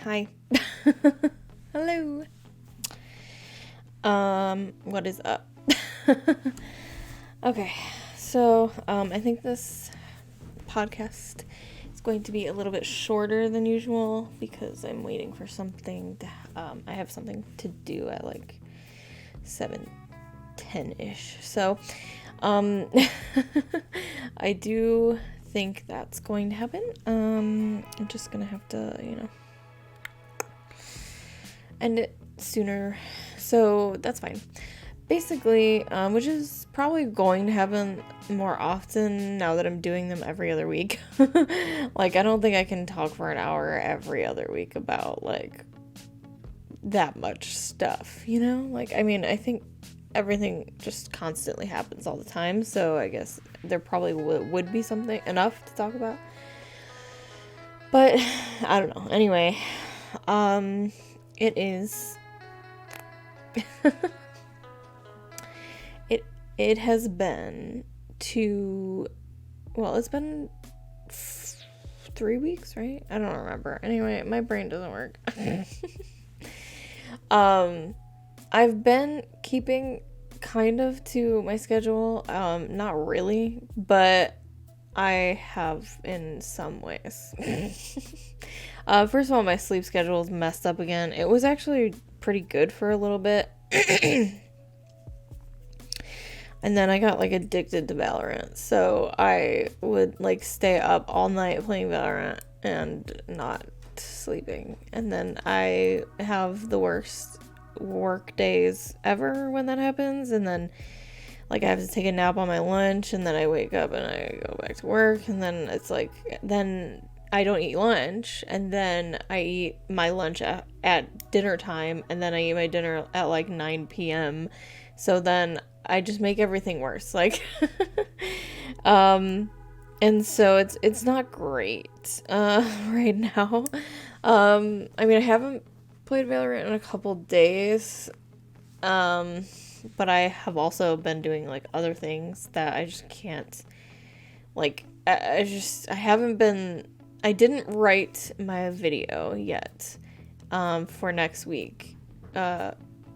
Hi. Hello. What is up? Okay, so, I think this podcast is going to be a little bit shorter than usual because I'm waiting for something to, I have something to do at like 7:10-ish. So, I do think that's going to happen. I'm just gonna have to, end it sooner. So that's fine. Basically, which is probably going to happen more often now that I'm doing them every other week. Like, I don't think I can talk for an hour every other week about, like, that much stuff, Like, I mean, I think everything just constantly happens all the time, so I guess there probably would be something enough to talk about. But, I don't know. Anyway, it is... It has been it's been 3 weeks, right? I don't remember. Anyway, my brain doesn't work. I've been keeping kind of to my schedule. Not really, but I have in some ways. First of all, my sleep schedule is messed up again. It was actually pretty good for a little bit. And then I got, like, addicted to Valorant. So I would, like, stay up all night playing Valorant and not sleeping. And then I have the worst work days ever when that happens. And then, like, I have to take a nap on my lunch. And then I wake up and I go back to work. And then it's like, then I don't eat lunch. And then I eat my lunch at dinner time. And then I eat my dinner at, like, 9 p.m. So then I just make everything worse, like, and so it's not great, right now. I mean, I haven't played Valorant in a couple days, but I have also been doing, like, other things that I just can't, like, I didn't write my video yet, for next week,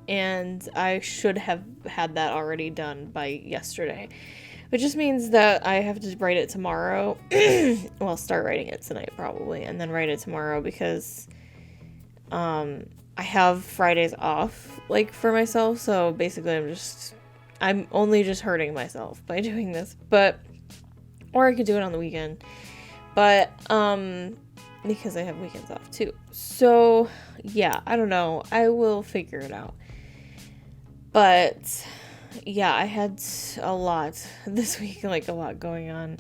and I should have had that already done by yesterday. Which just means that I have to write it tomorrow. Well, start writing it tonight probably, and then write it tomorrow because I have Fridays off, like, for myself, so basically I'm only just hurting myself by doing this. Or I could do it on the weekend. But because I have weekends off too. So, yeah, I don't know. I will figure it out. But, yeah, I had a lot this week, like, a lot going on.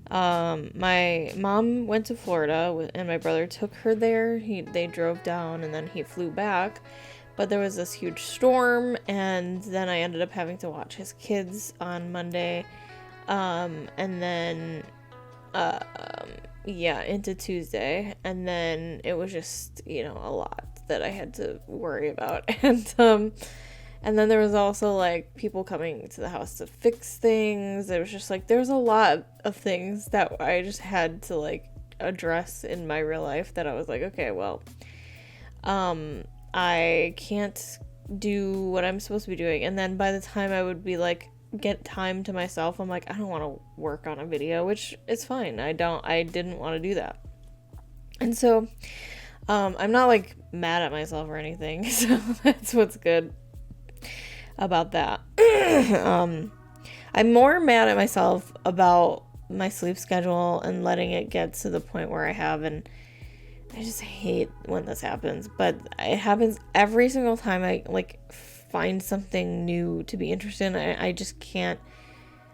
My mom went to Florida, and my brother took her there. They drove down, and then he flew back. But there was this huge storm, and then I ended up having to watch his kids on Monday. And then, into Tuesday. And then it was just, a lot that I had to worry about. And then there was also, like, people coming to the house to fix things. It was just, like, there was a lot of things that I just had to, like, address in my real life that I was like, okay, well, I can't do what I'm supposed to be doing. And then by the time I would be, like, get time to myself, I'm like, I don't want to work on a video, which is fine. I didn't want to do that. And so, I'm not, like, mad at myself or anything. So that's what's good about that. I'm more mad at myself about my sleep schedule and letting it get to the point where I have, and I just hate when this happens, but it happens every single time I, like, find something new to be interested in. I just can't,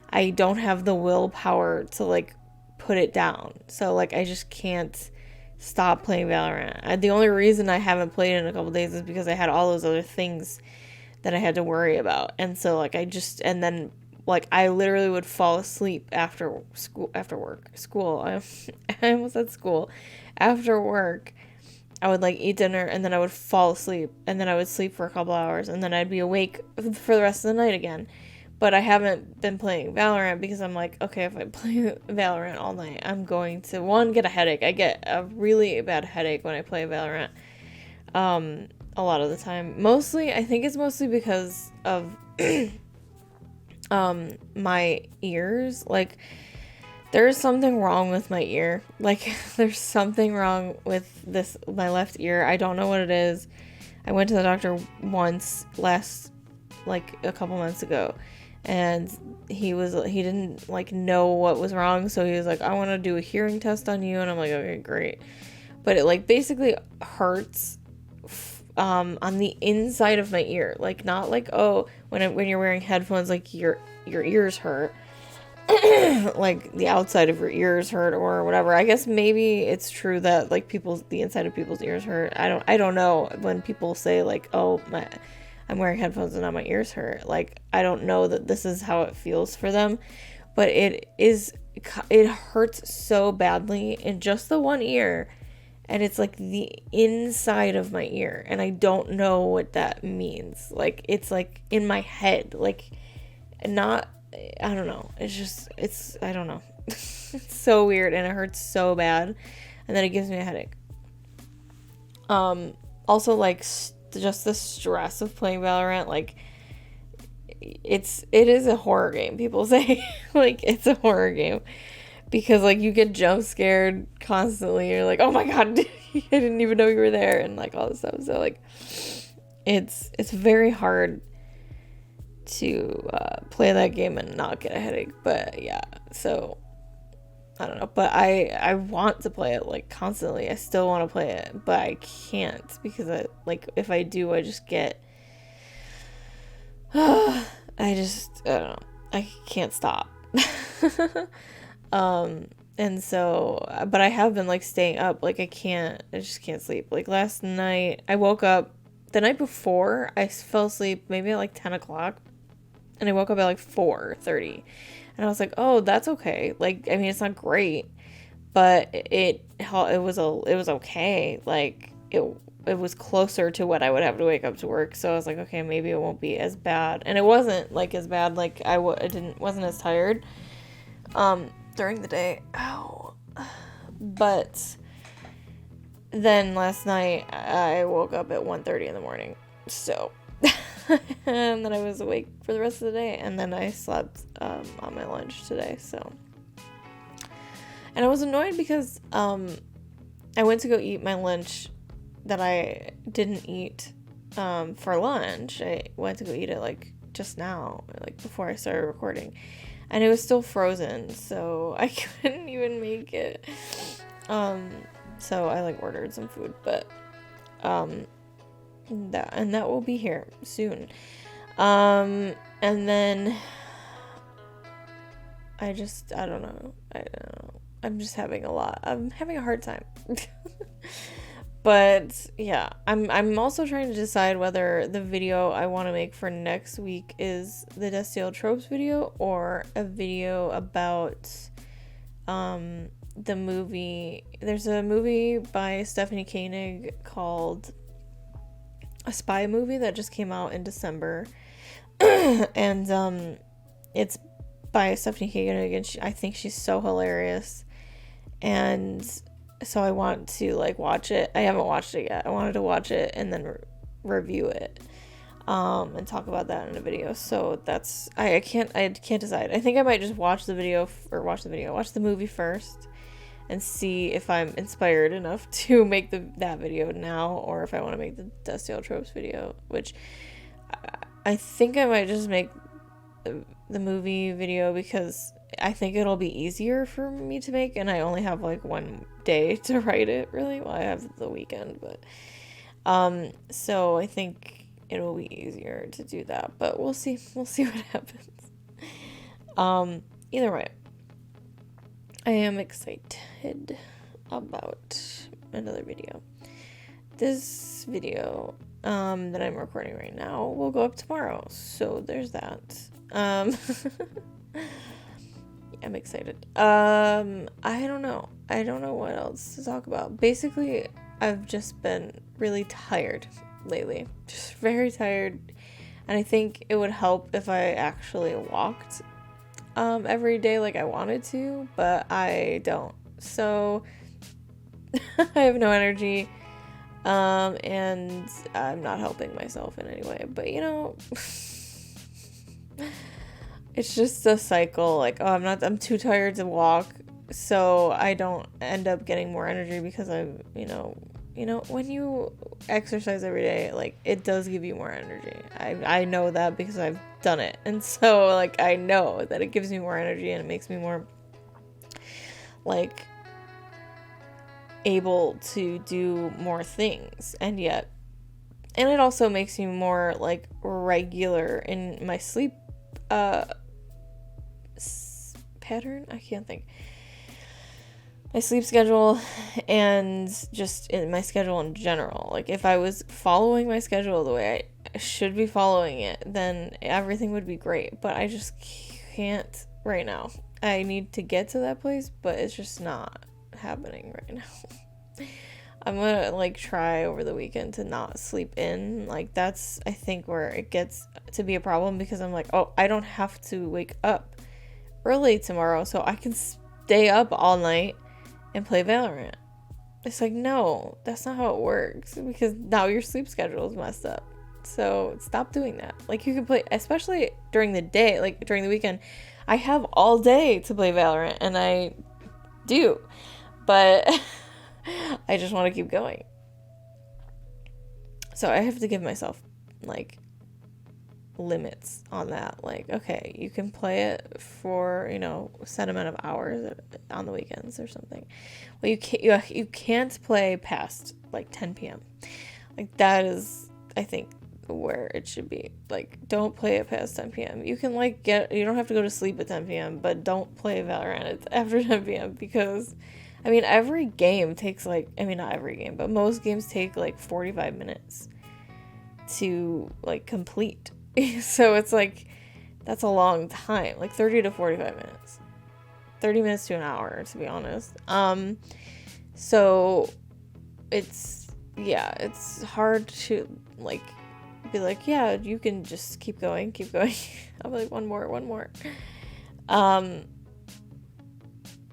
I don't have the willpower to, like, put it down. So, like, I just can't stop playing Valorant. The only reason I haven't played it in a couple days is because I had all those other things that I had to worry about. And so, like, I literally would fall asleep after work. I would, like, eat dinner, and then I would fall asleep, and then I would sleep for a couple hours, and then I'd be awake for the rest of the night again. But I haven't been playing Valorant because I'm like, okay, if I play Valorant all night, I'm going to, one, get a headache. I get a really bad headache when I play Valorant. A lot of the time. Mostly, I think it's mostly because of my ears. Like, there's something wrong with my ear. Like, there's something wrong with my left ear. I don't know what it is. I went to the doctor once like a couple months ago, and he didn't like know what was wrong, so he was like, I want to do a hearing test on you, and I'm like, okay, great. But it like basically hurts on the inside of my ear, like not like, oh, when you're wearing headphones, like your ears hurt. Like the outside of your ears hurt or whatever. I guess maybe it's true that like the inside of people's ears hurt. I don't know when people say like, oh, I'm wearing headphones and now my ears hurt. Like, I don't know that this is how it feels for them, but it hurts so badly in just the one ear, and it's like the inside of my ear, and I don't know what that means. Like, it's like in my head, like not, I don't know. I don't know. It's so weird, and it hurts so bad, and then it gives me a headache. Also, like, just the stress of playing Valorant, like, it is a horror game, people say. Like, it's a horror game, because, like, you get jump scared constantly. You're like, oh my god, I didn't even know you were there, and, like, all this stuff. So, like, it's very hard to play that game and not get a headache. But yeah, so I don't know, but I want to play it like constantly. I still want to play it, but I can't, because if I do, I just get I don't know, I can't stop. And so, but I have been like staying up, like I just can't sleep. Like last night I woke up, the night before I fell asleep maybe at like 10 o'clock, and I woke up at like 4:30, and I was like, oh, that's okay. Like, I mean, it's not great, but it was okay. Like, it was closer to what I would have to wake up to work. So I was like, okay, maybe it won't be as bad. And it wasn't like as bad. Like, wasn't as tired during the day. Ow. But then last night I woke up at 1:30 in the morning. So and then I was awake for the rest of the day, and then I slept on my lunch today. So, and I was annoyed because I went to go eat my lunch that I didn't eat for lunch. I went to go eat it like just now, like before I started recording, and it was still frozen, so I couldn't even make it. So I like ordered some food, but that will be here soon. And then I don't know. I'm just having I'm having a hard time. But yeah, I'm also trying to decide whether the video I want to make for next week is the Destiel Tropes video, or a video about the movie. There's a movie by Stephanie Koenig called A Spy Movie that just came out in December. And it's by Stephanie Koenig, and I think she's so hilarious, and so I want to like watch it. I haven't watched it yet. I wanted to watch it and then review it and talk about that in a video. So that's I can't decide. I think I might just watch the movie first and see if I'm inspired enough to make that video now, or if I want to make the Destiel Tropes video, which I think I might just make the movie video, because I think it'll be easier for me to make, and I only have like one day to write it, really. Well, I have the weekend, but so I think it'll be easier to do that, but we'll see what happens. Either way, I am excited about another video. This video that I'm recording right now will go up tomorrow, so there's that. I'm excited. I don't know what else to talk about. Basically, I've just been really tired lately. Just very tired. And I think it would help if I actually walked every day like I wanted to, but I don't. So I have no energy, and I'm not helping myself in any way. But you know, it's just a cycle. Like, oh, I'm too tired to walk, so I don't end up getting more energy because I'm, when you exercise every day, like, it does give you more energy. I know that because I've done it. And so, like, I know that it gives me more energy and it makes me more, like, able to do more things. And it also makes me more, like, regular in my sleep pattern. I can't think. My sleep schedule and just in my schedule in general. Like, if I was following my schedule the way I should be following it, then everything would be great. But I just can't right now. I need to get to that place, but it's just not happening right now. I'm gonna, like, try over the weekend to not sleep in. Like, that's, I think, where it gets to be a problem, because I'm like, oh, I don't have to wake up early tomorrow, so I can stay up all night and play Valorant. It's like, no, that's not how it works, because now your sleep schedule is messed up. So stop doing that. Like, you can play, especially during the day, like during the weekend, I have all day to play Valorant, and I do, but I just want to keep going. So I have to give myself, like, limits on that. Like, okay, you can play it for, a set amount of hours on the weekends or something. Well, you can't play past, like, 10 p.m. Like, that is, I think, where it should be. Like, don't play it past 10 p.m. You can, like, you don't have to go to sleep at 10 p.m., but don't play Valorant after 10 p.m. because, I mean, every game takes, like, not every game, but most games take, like, 45 minutes to, like, complete. So it's like, that's a long time, like 30 to 45 minutes, 30 minutes to an hour, to be honest. So it's hard to, like, be like, yeah, you can just keep going. I'm like, one more. And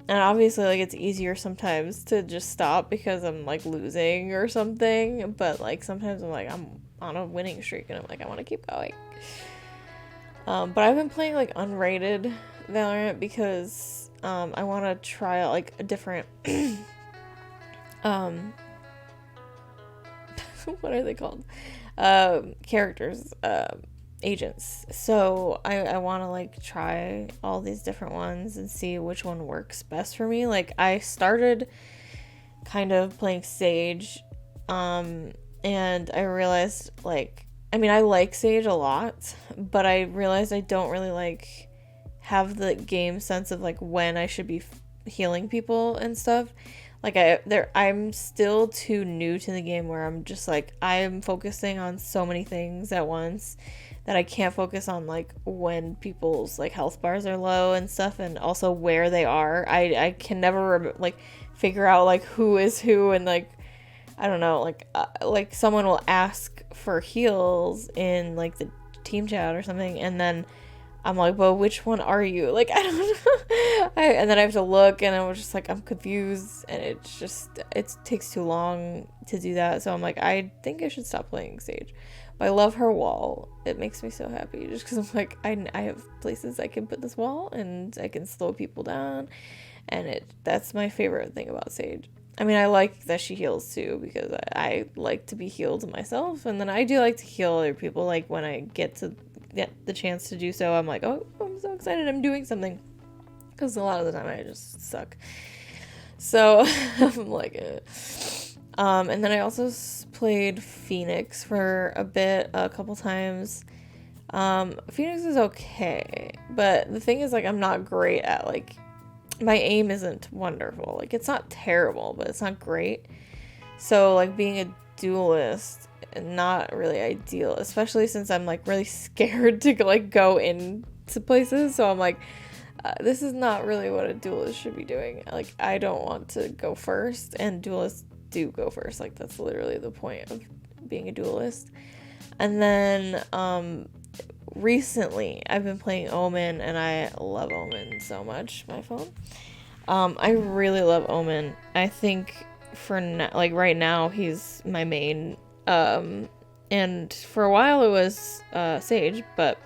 obviously, like, it's easier sometimes to just stop because I'm, like, losing or something, but, like, sometimes I'm like, I'm on a winning streak and I'm like, I want to keep going. But I've been playing, like, unrated Valorant because I want to try out, like, a different what are they called? Characters, agents. So I want to, like, try all these different ones and see which one works best for me. Like, I started kind of playing Sage, and I realized, like, I like Sage a lot, but I realized I don't really, like, have the game sense of, like, when I should be healing people and stuff. Like, I'm still too new to the game where I'm just, like, I'm focusing on so many things at once that I can't focus on, like, when people's, like, health bars are low and stuff, and also where they are. I can never, like, figure out, like, who is who, and, like, I don't know, like someone will ask for heals in, like, the team chat or something, and then I'm like, well, which one are you? Like, I don't know. And then I have to look, and I'm just like, I'm confused, and it takes too long to do that. So I'm like, I think I should stop playing Sage. But I love her wall. It makes me so happy, just because I'm like, I have places I can put this wall, and I can slow people down, and that's my favorite thing about Sage. I like that she heals too, because I like to be healed myself, and then I do like to heal other people. Like, when I get the chance to do so, I'm like, oh, I'm so excited I'm doing something, because a lot of the time I just suck. So I'm like, and then I also played Phoenix for a couple times. Phoenix is okay, but the thing is, like, I'm not great at, like, my aim isn't wonderful. Like, it's not terrible, but it's not great. So, like, being a duelist, not really ideal, especially since I'm, like, really scared to, like, go into places. So I'm like, this is not really what a duelist should be doing. Like, I don't want to go first, and duelists do go first. Like, that's literally the point of being a duelist. And then recently I've been playing Omen, and I love Omen so much, my phone. I really love Omen. I think like right now he's my main. And for a while it was Sage, but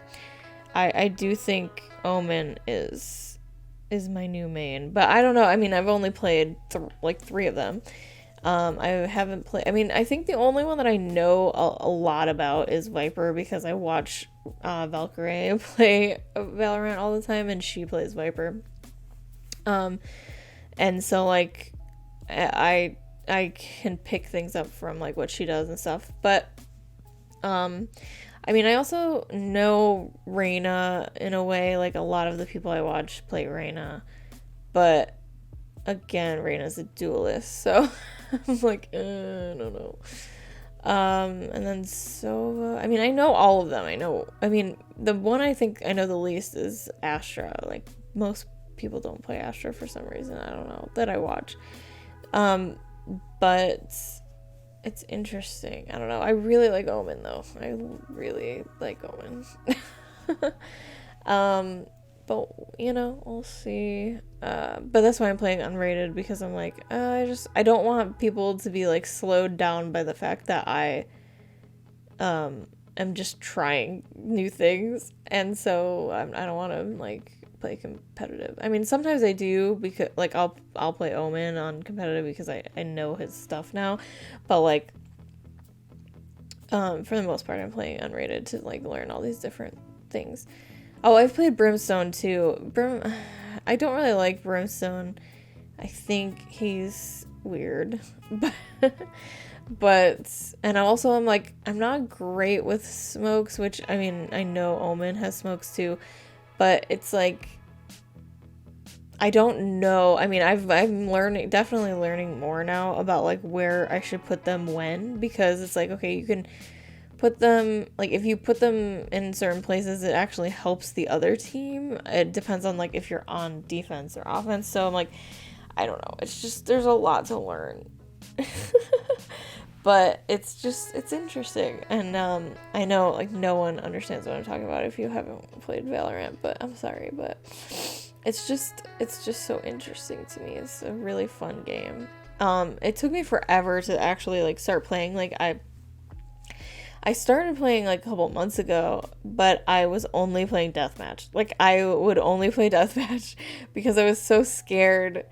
I do think Omen is my new main. But I don't know. I mean, I've only played like 3 of them. I haven't played. I mean, I think the only one that I know a lot about is Viper, because I watch Valkyrie play Valorant all the time, and she plays Viper. And so like I can pick things up from like what she does and stuff. But I mean, I also know Reyna in a way. Like a lot of the people I watch play Reyna, but again, Reyna's a duelist, so I'm like, I don't know. And then Sova. I mean, I know all of them. I mean, the one I think I know the least is Astra. Like most people don't play Astra for some reason. I don't know, that I watch. But it's interesting. I don't know. I really like Omen though. I really like Omen. But you know, we'll see. But that's why I'm playing unrated, because I'm like, I don't want people to be like slowed down by the fact that I am just trying new things, and so I don't want to like play competitive. I mean, sometimes I do, because like I'll play Omen on competitive because I know his stuff now, but like for the most part I'm playing unrated to like learn all these different things. Oh, I've played Brimstone too. I don't really like Brimstone. I think he's weird, but and also I'm like, I'm not great with smokes, which I mean, I know Omen has smokes too, but it's like, I don't know. I mean, I'm definitely learning more now about like where I should put them when, because it's like, okay, you can put them, like if you put them in certain places, it actually helps the other team. It depends on like if you're on defense or offense. So I'm like, I don't know. It's just, there's a lot to learn. But it's interesting. And I know like no one understands what I'm talking about if you haven't played Valorant, but I'm sorry, but it's just so interesting to me. It's a really fun game. It took me forever to actually like start playing. Like I started playing like a couple months ago, but I was only playing deathmatch. Like I would only play deathmatch because I was so scared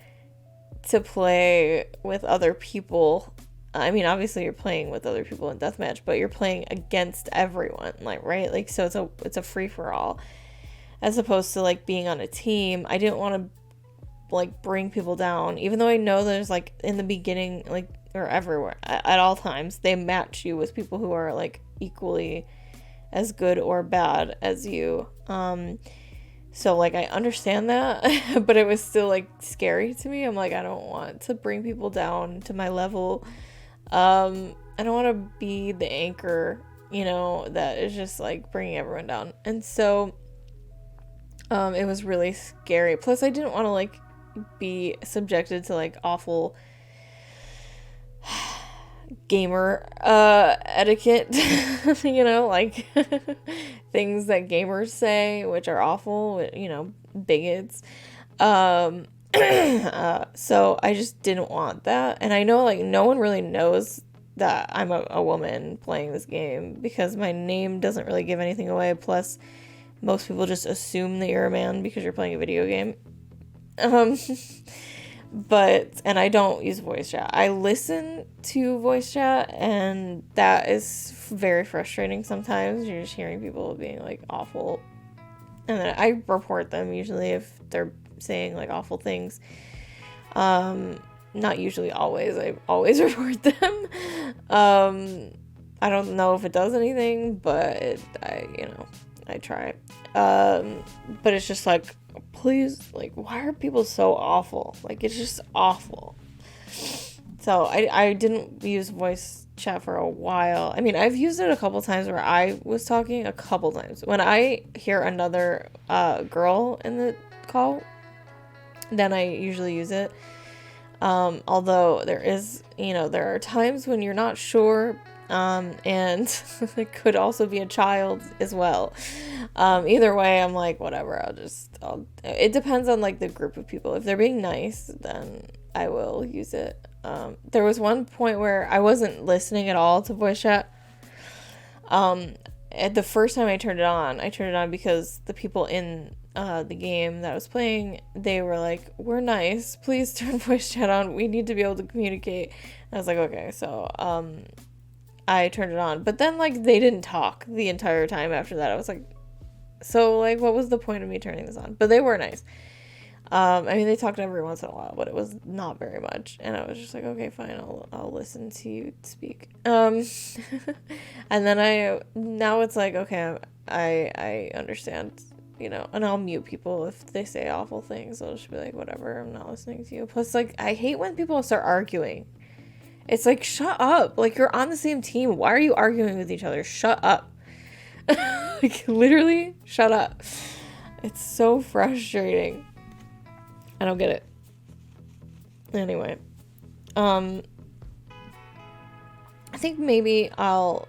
to play with other people. I mean, obviously you're playing with other people in deathmatch, but you're playing against everyone, like, right? Like, so it's a free for all, as opposed to like being on a team. I didn't want to like bring people down, even though I know there's like in the beginning, like, or everywhere at all times, they match you with people who are like equally as good or bad as you. So like I understand that, but it was still like scary to me. I'm like, I don't want to bring people down to my level. I don't want to be the anchor, you know, that is just like bringing everyone down. And so it was really scary. Plus I didn't want to like be subjected to like awful gamer etiquette, you know, like things that gamers say, which are awful, you know, bigots. So I just didn't want that. And I know like no one really knows that I'm a woman playing this game, because my name doesn't really give anything away. Plus most people just assume that you're a man because you're playing a video game. And I don't use voice chat. I listen to voice chat, and that is very frustrating sometimes. You're just hearing people being like awful, and then I report them usually if they're saying like awful things. Not usually, always. I always report them. I don't know if it does anything, but I try. But it's just like, please, like, why are people so awful? Like, it's just awful. So I didn't use voice chat for a while. I mean, I've used it a couple times where I was talking a couple times. When I hear another girl in the call, then I usually use it. Although there are times when you're not sure, and it could also be a child as well. Either way, I'm like, whatever, it depends on like the group of people. If they're being nice, then I will use it. There was one point where I wasn't listening at all to voice chat. At the first time I turned it on because the people in the game that I was playing, they were like, we're nice, please turn voice chat on, we need to be able to communicate. And I was like, okay, so I turned it on, but then like they didn't talk the entire time after that. I was like, so like what was the point of me turning this on? But they were nice. I mean, they talked every once in a while, but it was not very much. And I was just like, okay, fine, I'll listen to you speak. And then now it's like, okay, I understand, you know, and I'll mute people if they say awful things. I'll just be like, whatever, I'm not listening to you. Plus, like, I hate when people start arguing. It's like, shut up. Like, you're on the same team. Why are you arguing with each other? Shut up. Like, literally, shut up. It's so frustrating. I don't get it. Anyway. I think maybe I'll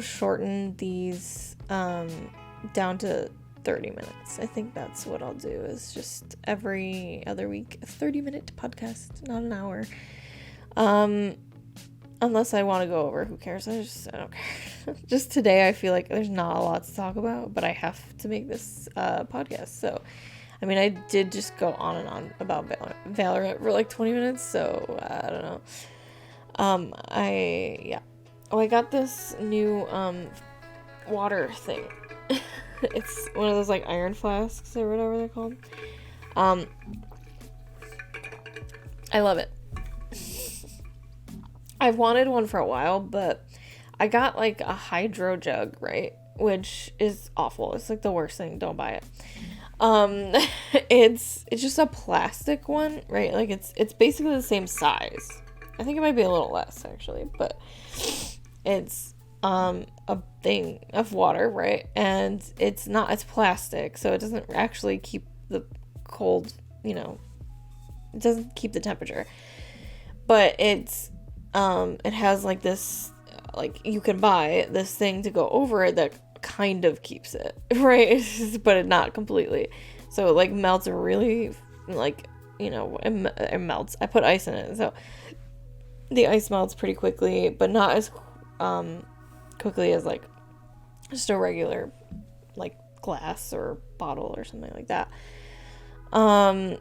shorten these down to 30 minutes. I think that's what I'll do, is just every other week a 30-minute podcast, not an hour. Unless I want to go over, who cares? I don't care. Just today I feel like there's not a lot to talk about, but I have to make this podcast. So, I mean, I did just go on and on about Valorant for like 20 minutes, so I don't know. I got this new water thing. It's one of those like iron flasks or whatever they're called. I love it. I've wanted one for a while, but I got like a hydro jug, right? Which is awful. It's like the worst thing. Don't buy it. It's just a plastic one, right? Like it's basically the same size. I think it might be a little less actually, but it's a thing of water, right? And it's plastic, so it doesn't actually keep the cold, you know, it doesn't keep the temperature. But it has like this, like, you can buy this thing to go over it that kind of keeps it, right? But it not completely. So it like melts really, like, you know, it melts. I put ice in it, so the ice melts pretty quickly, but not as quickly as like just a regular like glass or bottle or something like that. And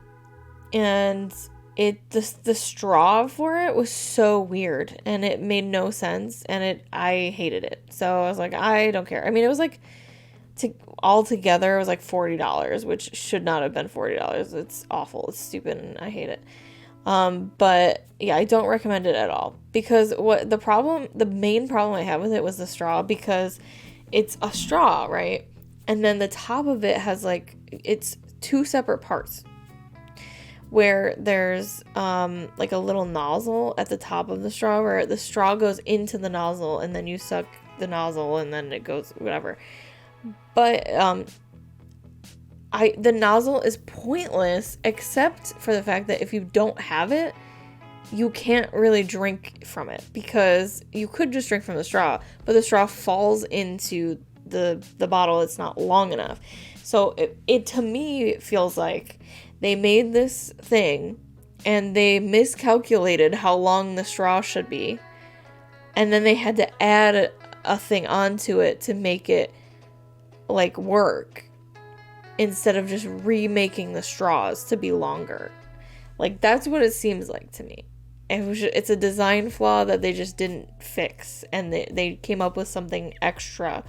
the straw for it was so weird, and it made no sense, and I hated it. So I was like, I don't care. I mean, it was like altogether it was like $40, which should not have been $40. It's awful. It's stupid, and I hate it. But yeah, I don't recommend it at all, because the main problem I had with it was the straw, because it's a straw, right? And then the top of it has like, it's two separate parts, where there's like a little nozzle at the top of the straw, where the straw goes into the nozzle, and then you suck the nozzle, and then it goes whatever. But the nozzle is pointless, except for the fact that if you don't have it, you can't really drink from it, because you could just drink from the straw, but the straw falls into the bottle. It's not long enough. So it to me, it feels like they made this thing and they miscalculated how long the straw should be, and then they had to add a thing onto it to make it like work, instead of just remaking the straws to be longer. Like, that's what it seems like to me. It's a design flaw that they just didn't fix, and they came up with something extra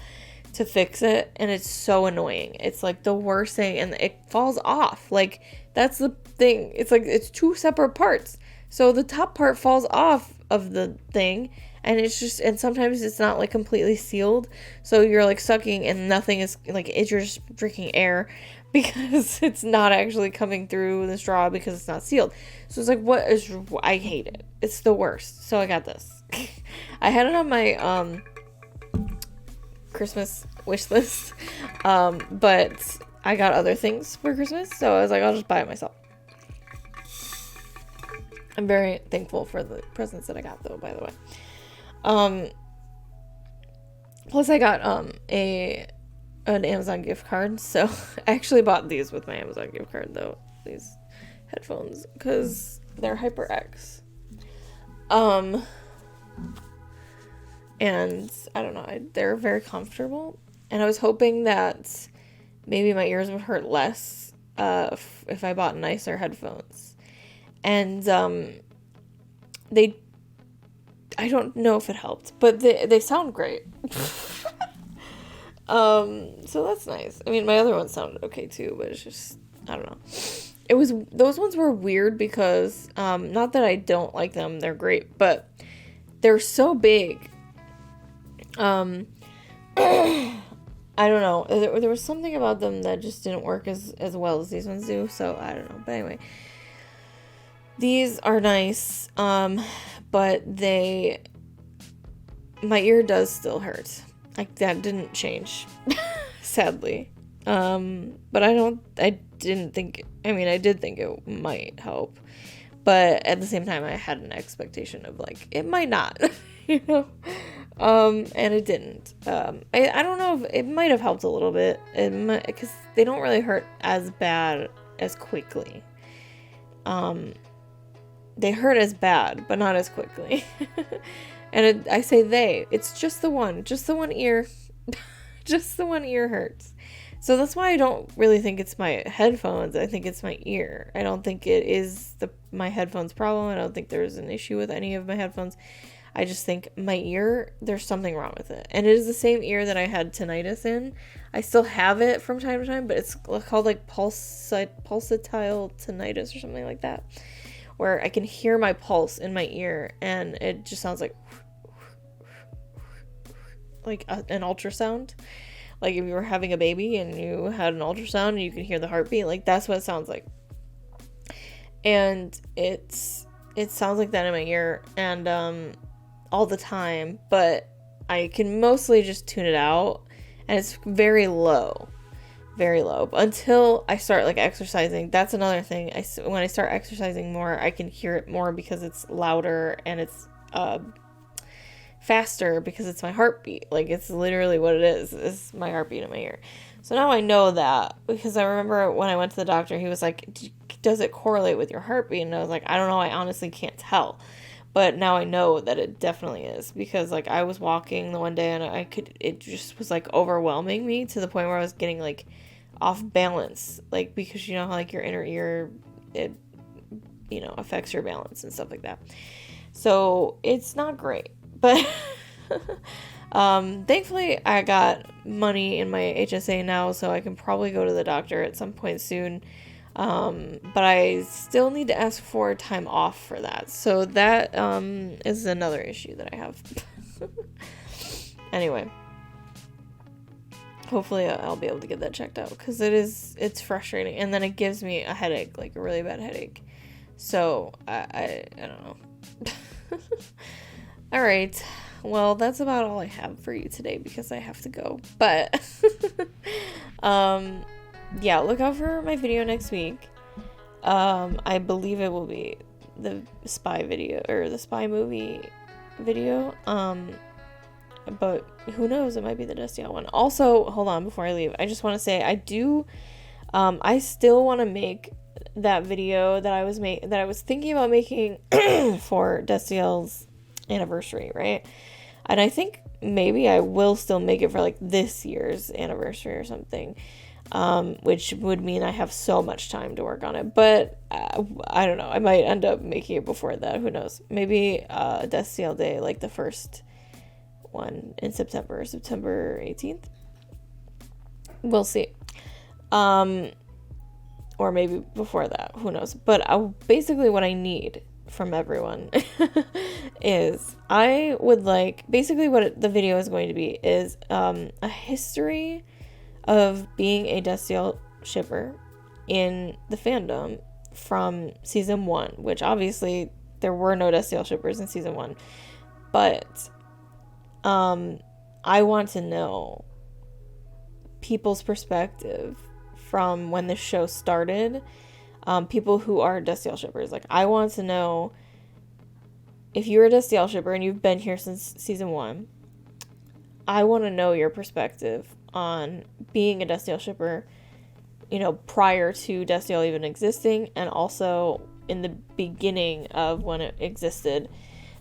to fix it, and it's so annoying. It's like the worst thing, and it falls off. Like, that's the thing. It's like it's two separate parts. So the top part falls off of the thing, and sometimes it's not like completely sealed. So you're like sucking and nothing is like, you're just drinking air, because it's not actually coming through the straw because it's not sealed. So it's like, I hate it. It's the worst. So I got this. I had it on my Christmas wish list, but I got other things for Christmas, so I was like, I'll just buy it myself. I'm very thankful for the presents that I got, though, by the way. Plus I got an Amazon gift card, so I actually bought these with my Amazon gift card though, these headphones, because they're HyperX. And I don't know, they're very comfortable, and I was hoping that maybe my ears would hurt less if I bought nicer headphones. And they, I don't know if it helped, but they sound great. So that's nice. I mean, my other ones sounded okay too, but it's just, I don't know. Those ones were weird because, not that I don't like them, they're great, but they're so big. I don't know. There was something about them that just didn't work as well as these ones do, so I don't know. But anyway, these are nice, but my ear does still hurt. Like, that didn't change, sadly. But I did think it might help. But at the same time, I had an expectation of, like, it might not, you know? And it didn't. I don't know if it might have helped a little bit. Because they don't really hurt as bad as quickly. They hurt as bad, but not as quickly. And I say it's just the one ear. Just the one ear hurts. So that's why I don't really think it's my headphones. I think it's my ear. I don't think it is my headphones problem. I don't think there's an issue with any of my headphones. I just think my ear, there's something wrong with it. And it is the same ear that I had tinnitus in. I still have it from time to time, but it's called like pulsatile tinnitus or something like that, where I can hear my pulse in my ear and it just sounds like an ultrasound. Like if you were having a baby and you had an ultrasound and you could hear the heartbeat, like that's what it sounds like. And it sounds like that in my ear and all the time, but I can mostly just tune it out, and it's very low. But until I start like exercising, that's another thing. When I start exercising more, I can hear it more because it's louder and it's faster because it's my heartbeat. Like, it's literally what it is my heartbeat in my ear. So now I know that, because I remember when I went to the doctor, he was like, does it correlate with your heartbeat? And I was like, I don't know, I honestly can't tell. But now I know that it definitely is, because like I was walking the one day and it just was like overwhelming me to the point where I was getting like off balance, like, because you know how like your inner ear, it, you know, affects your balance and stuff like that. So it's not great. But thankfully I got money in my HSA now, so I can probably go to the doctor at some point soon. But I still need to ask for time off for that. So that is another issue that I have. Anyway, hopefully I'll be able to get that checked out, because it's frustrating, and then it gives me a headache, like a really bad headache. So I don't know. All right, well, that's about all I have for you today, because I have to go. But yeah, look out for my video next week. I believe it will be the spy video, or the spy movie video. But who knows, it might be the Destiel one. Also, hold on, before I leave, I just want to say I still want to make that video that I was thinking about making for Destiel's anniversary, right? And I think maybe I will still make it for like this year's anniversary or something, which would mean I have so much time to work on it. But I don't know, I might end up making it before that, who knows. Maybe Destiel Day, like the first one in September 18th, we'll see. Or maybe before that, who knows. But basically what I need from everyone is, I would like, basically what the video is going to be is a history of being a Destiel shipper in the fandom from season 1, which obviously there were no Destiel shippers in season 1, but I want to know people's perspective from when the show started, people who are Destiel shippers. Like, I want to know, if you're a Destiel shipper and you've been here since season 1, I want to know your perspective on being a Destiel shipper, you know, prior to Destiel even existing, and also in the beginning of when it existed,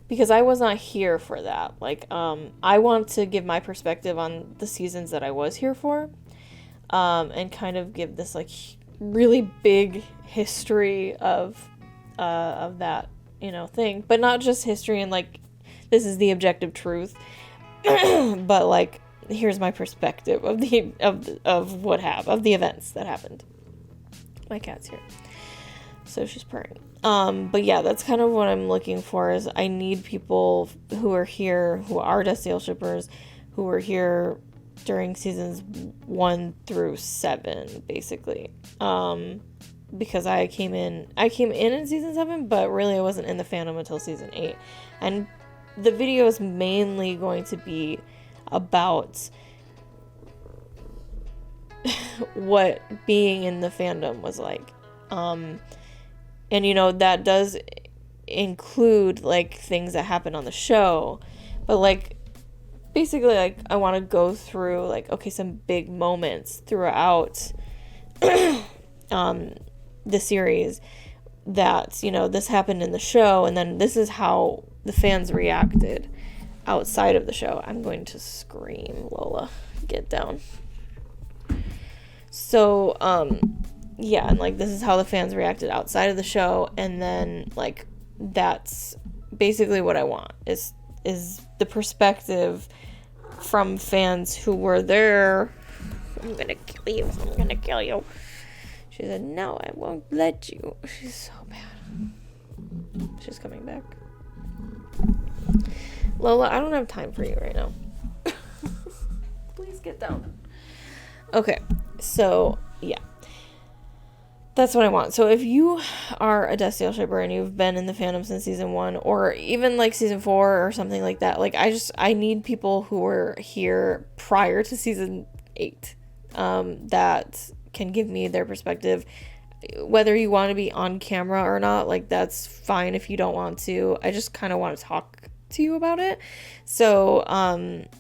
because I was not here for that. Like, I want to give my perspective on the seasons that I was here for, and kind of give this like really big history of that, you know, thing, but not just history and like this is the objective truth, but like here's my perspective of the of the events that happened. My cat's here, so she's purring. But yeah, that's kind of what I'm looking for. Is I need people who are here, who are Destiel shippers, who were here during seasons 1 through 7, basically. Because I came in season 7, but really I wasn't in the fandom until season 8, and the video is mainly going to be about what being in the fandom was like. And you know, that does include like things that happen on the show, but like basically like I want to go through like, okay, some big moments throughout the series that, you know, this happened in the show, and then this is how the fans reacted outside of the show. I'm going to scream, Lola. Get down. So, yeah, and like this is how the fans reacted outside of the show, and then like that's basically what I want is the perspective from fans who were there. I'm gonna kill you. I'm gonna kill you. She said, no, I won't let you. She's so bad. She's coming back. Lola, I don't have time for you right now. Please get down. Okay, so, yeah. That's what I want. So if you are a Destiel shipper and you've been in the fandom since season 1, or even like season 4 or something like that, like I need people who were here prior to season 8 that can give me their perspective, whether you want to be on camera or not. Like that's fine if you don't want to. I just kind of want to talk to you about it. So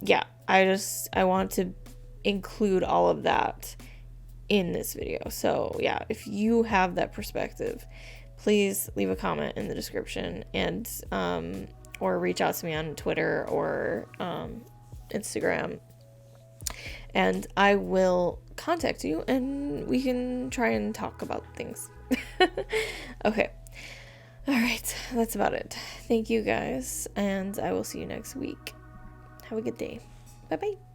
yeah, I want to include all of that in this video. So yeah, if you have that perspective, please leave a comment in the description, and or reach out to me on Twitter or Instagram, and I will contact you and we can try and talk about things. Okay. All right, that's about it. Thank you guys, and I will see you next week. Have a good day. Bye bye.